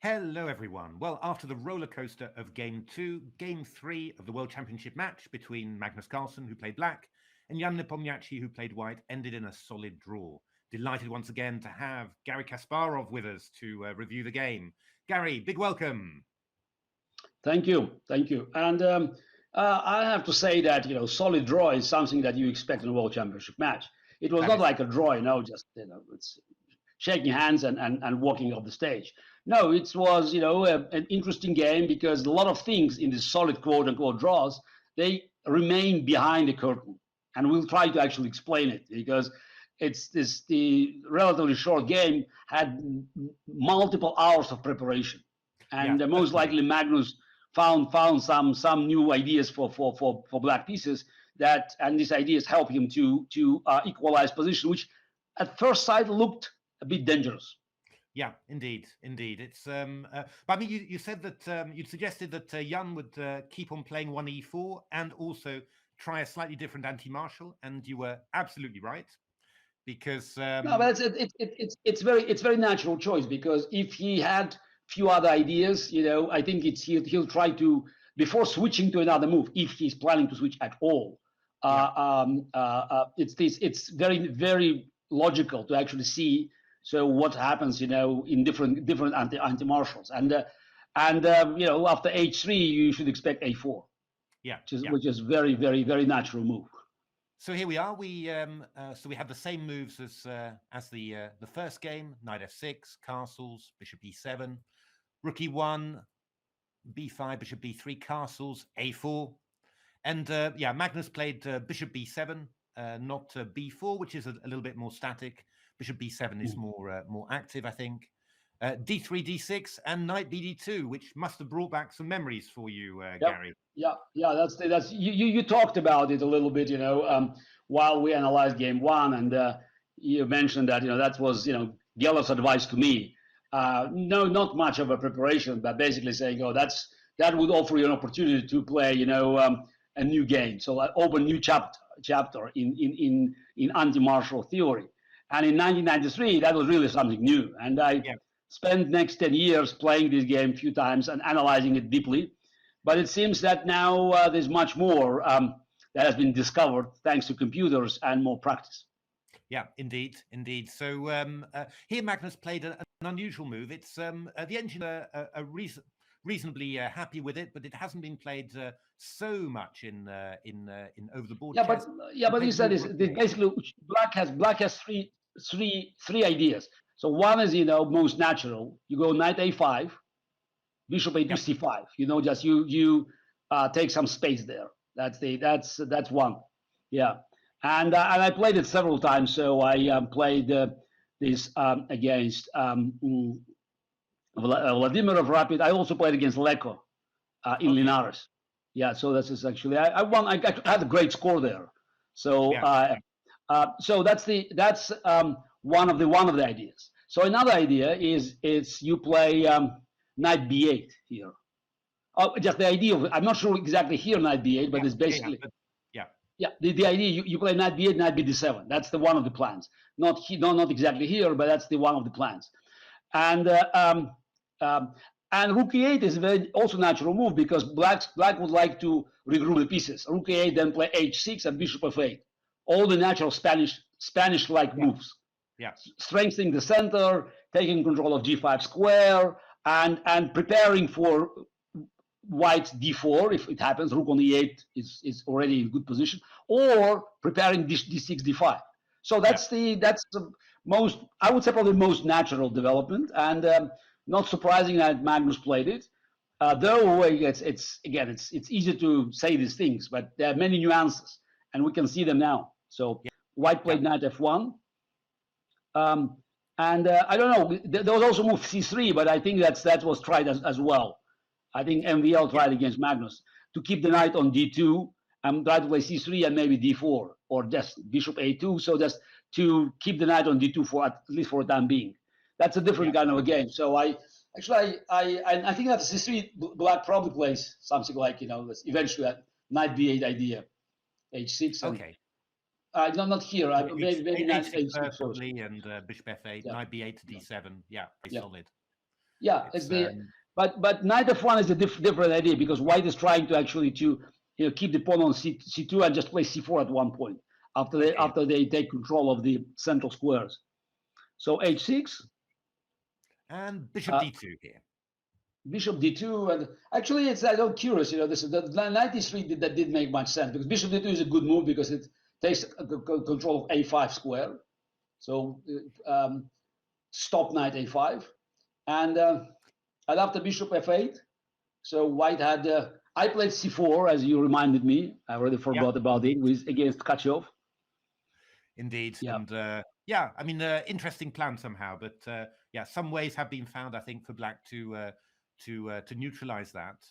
Hello, everyone. Well, after the roller coaster of Game 2, Game 3 of the World Championship match between Magnus Carlsen, who played black, and Jan Nepomniachtchi, who played white, ended in a solid draw. Delighted once again to have Garry Kasparov with us to review the game. Garry, big welcome. Thank you. And I have to say that solid draw is something that you expect in a World Championship match. It was not like a draw, just it's shaking hands and walking off the stage. No, it was an interesting game because a lot of things in the solid quote unquote draws, they remain behind the curtain, and we'll try to actually explain it because the relatively short game had multiple hours of preparation, and most likely Magnus found some new ideas for black pieces and these ideas help him to equalize position, which at first sight looked a bit dangerous. Yeah, indeed. It's but I mean, you said that you'd suggested that Jan would keep on playing 1e4 and also try a slightly different anti-martial, and you were absolutely right because no, but it's very natural choice because if he had few other ideas, I think he'll try to before switching to another move if he's planning to switch at all. It's very logical to actually see. So what happens, in different anti-martials, and after h3 you should expect a4, which is very natural move. So here we are. We have the same moves as the first game: knight f6, castles, bishop e7, rook e1, b5, bishop b3, castles, a4, and Magnus played bishop b7, not b4, which is a little bit more static. Bishop b7 is more active, I think. d3, d6, and knight bd2, which must have brought back some memories for you, Garry. Yeah. That's you talked about it a little bit, while we analyzed game one, and you mentioned that that was Geller's advice to me. No, not much of a preparation, but basically saying, that would offer you an opportunity to play, a new game, so open new chapter in anti-martial theory. And in 1993, that was really something new. And I spent next 10 years playing this game a few times and analyzing it deeply. But it seems that now there's much more that has been discovered thanks to computers and more practice. Yeah, indeed. So here Magnus played an unusual move. It's the engine are reasonably happy with it, but it hasn't been played so much in over the board. But you said basically black has three ideas. So one is most natural. You go knight a5, bishop a2, c5. Just you take some space there. That's one. Yeah, and I played it several times. So I played this against Vladimir of Rapid. I also played against Leko in Linares. Yeah, so this is actually I won. I had a great score there. So so that's one of the ideas. So another idea is you play knight b8 here. Just the idea of I'm not sure exactly here knight b8, but it's basically the idea you play knight b8, knight b7. That's the one of the plans. Not exactly here, but that's the one of the plans. And rook e8 is a very also natural move because black would like to regroup the pieces. Rook e8, then play h6 and bishop f8. All the natural Spanish-like moves. Yeah. Strengthening the center, taking control of g5 square, and preparing for white d4 if it happens. Rook on e8 is already in good position, or preparing d6 d5. So that's the most, I would say, probably the most natural development, and not surprising that Magnus played it. Though it's easy to say these things, but there are many nuances, and we can see them now. So white played knight f1, and I don't know. There was also move c3, but I think that was tried as well. I think MVL tried against Magnus to keep the knight on d2 and try to play c3 and maybe d4 or just bishop a2. So just to keep the knight on d2 for at least for the time being. That's a different kind of a game. So I think that c3 black probably plays something like eventually a knight b8 idea, h6. Okay. No, not here. Maybe h6 and bishop f8, knight b8 to d7. Yeah, very solid. Yeah, it's the but knight f1 is a different idea because white is trying to actually keep the pawn on c2 and just play c4 at one point after they take control of the central squares. So h6 and bishop d2 here. Bishop d2, and actually it's I'm curious. This is the knight e3 that didn't make much sense because bishop d2 is a good move because it takes control of a5 square. So stop knight a5, and after bishop f8. So white had I played c4 as you reminded me. I already forgot about it. With against Tkachov. Indeed, and I mean, interesting plan somehow, but some ways have been found, I think, for black to neutralize that.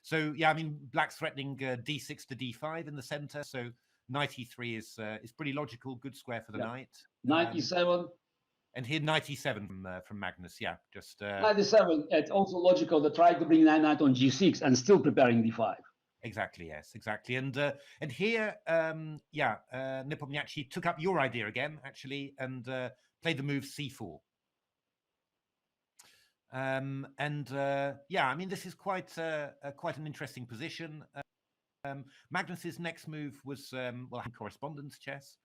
So I mean, black's threatening d6 to d5 in the center. So knight e3 is pretty logical, good square for the knight. Knight e7. And here knight e7 from Magnus. Yeah, just knight e7. It's also logical to try to bring knight on g6 and still preparing d5. Exactly. Yes. Exactly. And here, Nepomniachtchi took up your idea again, actually, and played the move c4. I mean, this is quite an interesting position. Magnus's next move was correspondence chess,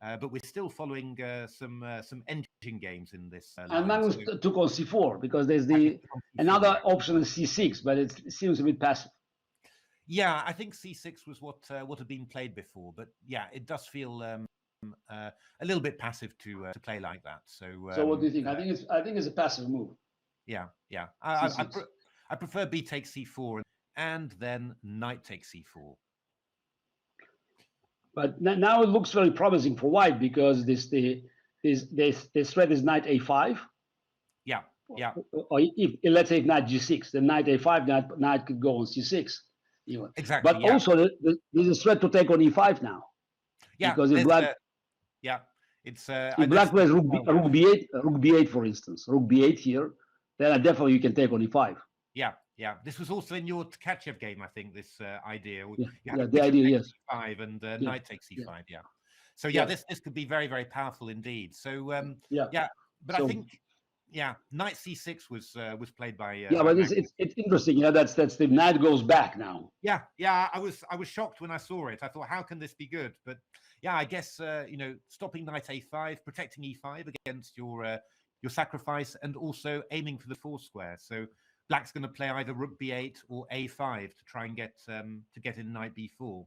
but we're still following some engine games in this. And Magnus took on c4 because there's another option is c6, but it seems a bit passive. Yeah, I think c6 was what had been played before, but it does feel a little bit passive to play like that. So what do you think? I think it's a passive move. Yeah. I prefer b takes c4 and then knight takes c4. But now it looks very promising for white because this threat is knight a5. Yeah. Or if let's say knight g6, then knight a5, knight could go on c6. Exactly. But also there's a threat to take on e5 now. Yeah. Because if black, it's if black plays rook b8, for instance, rook b8 here, then definitely you can take on e5. Yeah. This was also in your Tkachov game, I think. This idea. The idea, yes. E5 and knight takes e5. Yeah. So this could be very, very powerful indeed. So but I think knight c6 was played by. But it's interesting. That's the knight goes back now. Yeah. I was shocked when I saw it. I thought, how can this be good? But I guess stopping knight a5, protecting e5 against your sacrifice, and also aiming for the four square. So black's going to play either rook b8 or a5 to try and get in knight b4.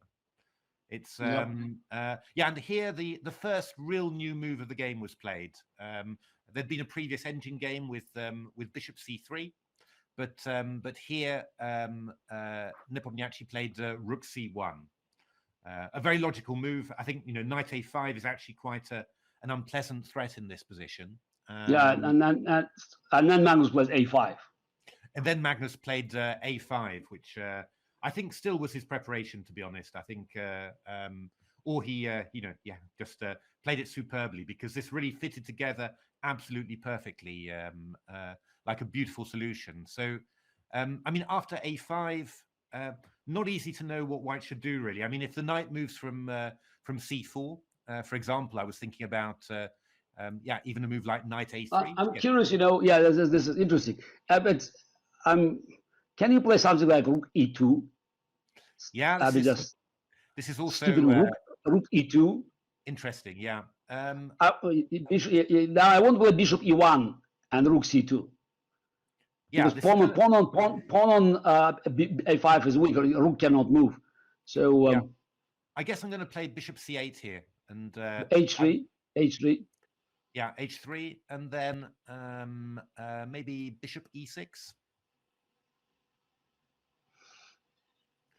It's and here the first real new move of the game was played. There'd been a previous engine game with bishop c3, but here Nepomniachtchi played rook c1. A very logical move. I think knight a5 is actually quite an unpleasant threat in this position. And then Magnus plays a5. And then Magnus played a5, which I think still was his preparation, to be honest. I think, or he, just played it superbly because this really fitted together absolutely perfectly, like a beautiful solution. So, I mean, after a5, not easy to know what white should do, really. I mean, if the knight moves from c4, for example, I was thinking about, even a move like knight a3. I'm curious, this is interesting. But can you play something like rook e2? Yeah, this is also rook e2. Interesting, yeah. Now I want to play bishop e1 and rook c2. Yeah, because pawn on a5 is weak. Rook cannot move. So I guess I'm going to play bishop c8 here and h3. Yeah, h3, and then maybe bishop e6.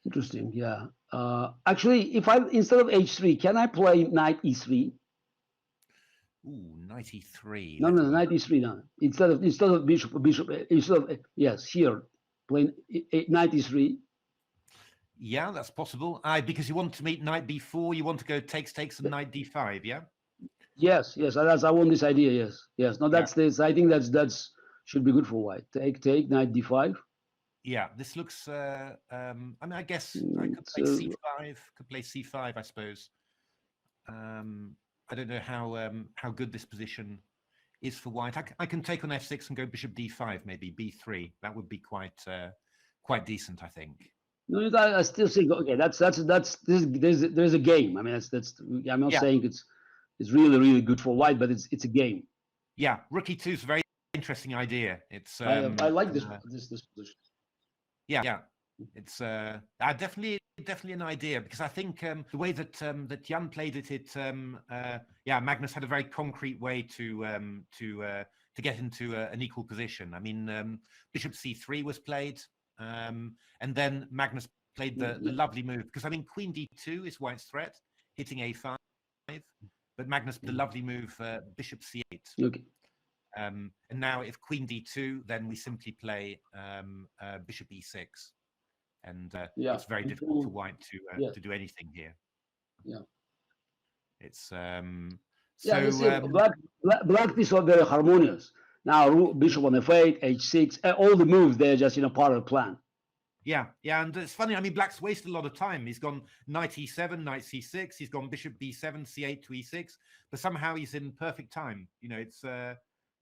Interesting, yeah. Actually, if instead of h3, can I play knight e3? Ooh, knight e3. No, knight e3 now. Instead of bishop, here playing knight e3. Yeah, that's possible. Because you want to meet knight b4, you want to go takes and knight d5, yeah. Yes. I want this idea. Yes. No, that's this. I think that's should be good for white. Take knight d5. Yeah, this looks. I mean, I guess I could play c5. Could play c5, I suppose. I don't know how good this position is for white. I can take on f6 and go bishop d5, maybe b3. That would be quite decent, I think. No, I still think okay. There's a game. I mean, I'm not saying it's really good for white, but it's a game. Yeah, rook e2 is a very interesting idea. It's I like this position. Yeah. It's definitely an idea, because I think the way that that Jan played it, Magnus had a very concrete way to get into an equal position. I mean, bishop c3 was played, and then Magnus played the lovely move, because I mean queen d2 is white's threat, hitting a5, but Magnus the lovely move bishop c8. Okay. And now if queen d2, then we simply play bishop e6. And it's very difficult for white to do anything here. Yeah, it's black pieces are very harmonious. Now bishop on f8, h6, all the moves they're just part of the plan. Yeah, and it's funny. I mean, black's wasted a lot of time. He's gone knight e7, knight c6. He's gone bishop b7, c8 to e6. But somehow he's in perfect time. It's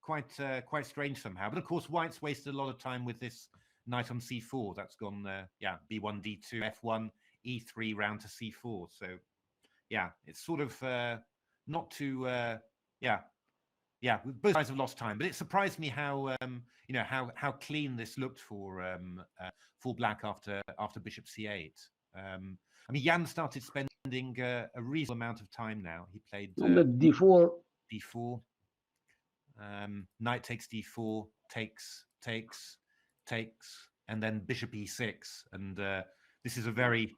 quite strange somehow. But of course, white's wasted a lot of time with this knight on c4. That's gone b1 d2 f1 e3 round to c4. So it's sort of not too both sides have lost time, but it surprised me how how clean this looked for black after bishop c8. I mean, Jan started spending a reasonable amount of time now. He played d4 knight takes d4, takes, and then bishop e6, and this is a very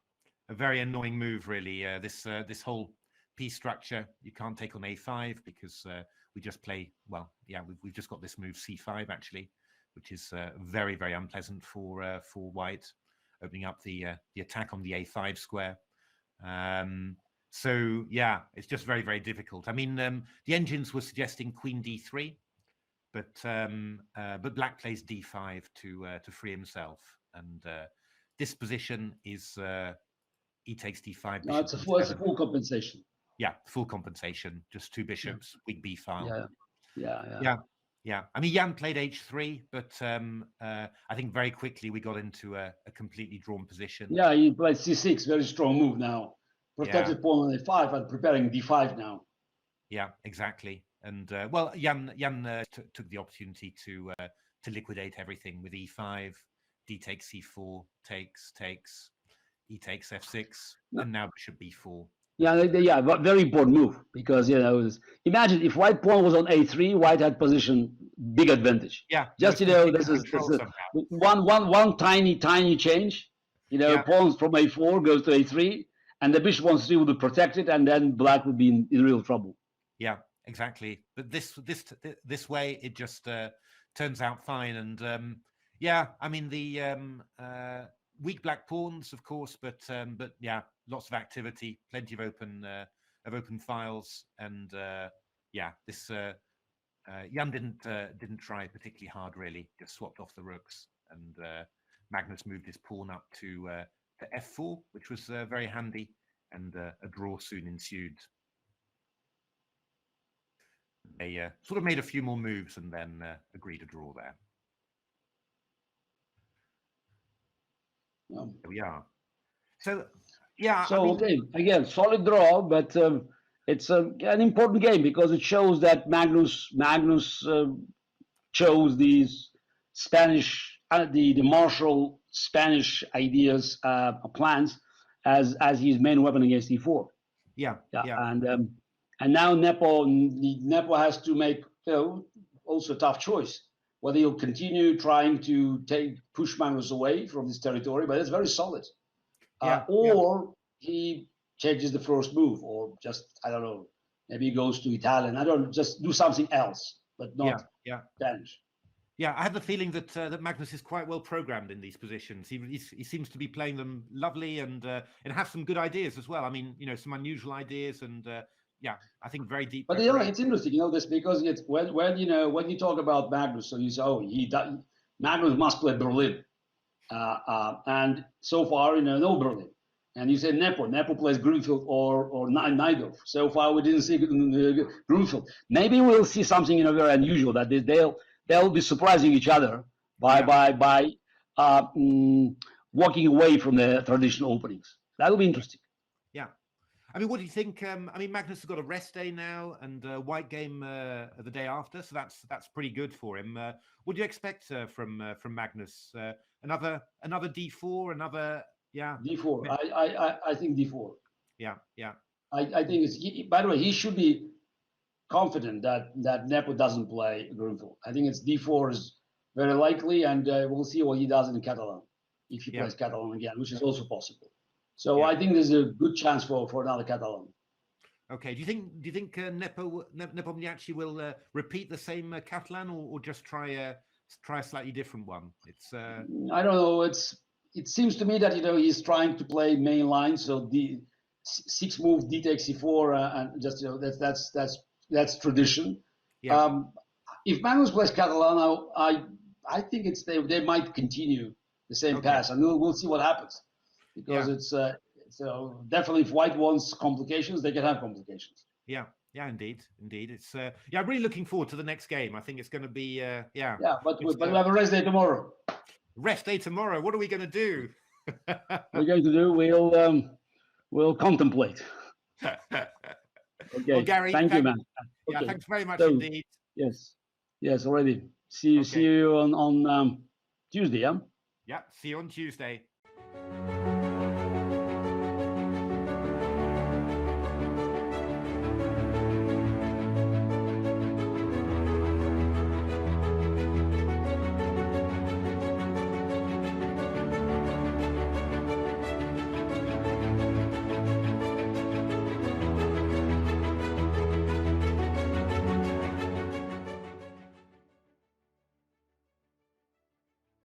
annoying move, really. This whole piece structure, you can't take on a5 because we just play, we've just got this move c5 actually, which is very unpleasant for white, opening up the attack on the a5 square. So it's just very difficult. I mean, the engines were suggesting queen d3. But black plays d5 to free himself, and this position is e takes d5. No, it's a full compensation. Yeah, full compensation. Just two bishops, weak b file. Yeah. I mean, Jan played h3, but I think very quickly we got into a completely drawn position. Yeah, he played c6, very strong move now. Protected pawn on a5 and preparing d5 now. Yeah, exactly. And Jan took the opportunity to liquidate everything with e5, d takes c4, takes, e takes f6, and now bishop b4. Yeah, very important move, because imagine if white pawn was on a3, white had position big advantage. Yeah, just this is one tiny change. Pawns from a4 goes to a3, and the bishop on c would be protected, and then black would be in real trouble. Yeah. Exactly, but this way it just turns out fine, and I mean the weak black pawns, of course, but lots of activity, plenty of open files, and this Jan didn't try particularly hard, really. Just swapped off the rooks, and Magnus moved his pawn up to f4, which was very handy, and a draw soon ensued. They sort of made a few more moves and then agreed to draw there. There we are. So okay, again, solid draw, but it's an important game because it shows that Magnus chose these Spanish, the martial Spanish ideas, plans as his main weapon against e4. Yeah. And now Nepo has to make also a tough choice, whether he'll continue trying to push Magnus away from this territory, but it's very solid, or he changes the first move, or just, I don't know, maybe he goes to Italian. I don't know, just do something else, but not Spanish. Yeah, I have the feeling that Magnus is quite well programmed in these positions. He seems to be playing them lovely and have some good ideas as well. I mean, some unusual ideas and. I think very deep. But it's interesting, this, because it's when you talk about Magnus, so you say, Magnus must play Berlin, and so far, no Berlin. And you said Nepo plays Grunfeld or neither. So far, we didn't see Grunfeld. Maybe we'll see something very unusual, that they'll be surprising each other by walking away from the traditional openings. That'll be interesting. Yeah. I mean, what do you think? I mean, Magnus has got a rest day now and a white game the day after, so that's pretty good for him. What do you expect from Magnus? Another D4, another D4. I think D4. Yeah. I think by the way, he should be confident that Nepo doesn't play Grunfeld. I think it's D4 is very likely, and we'll see what he does in Catalan if he plays Catalan again, which is also possible. So I think there's a good chance for another Catalan. Okay. Do you think Nepomniachtchi will repeat the same Catalan or just try a slightly different one? It's I don't know. It seems to me that he's trying to play main line, so the 6 move D takes C4 and just that's tradition. Yeah. If Magnus plays Catalan, I think they might continue the same pass, and we'll see what happens, because it's definitely if White wants complications, they can have complications. Yeah, indeed. It's I'm really looking forward to the next game. I think it's going to be but we have a rest day tomorrow. Rest day tomorrow. What are we going to do? We'll contemplate. Okay. Well, Garry, thank you, man. Yeah, okay. Thanks very much indeed. Yes, already. See you on Tuesday. Yeah, see you on Tuesday.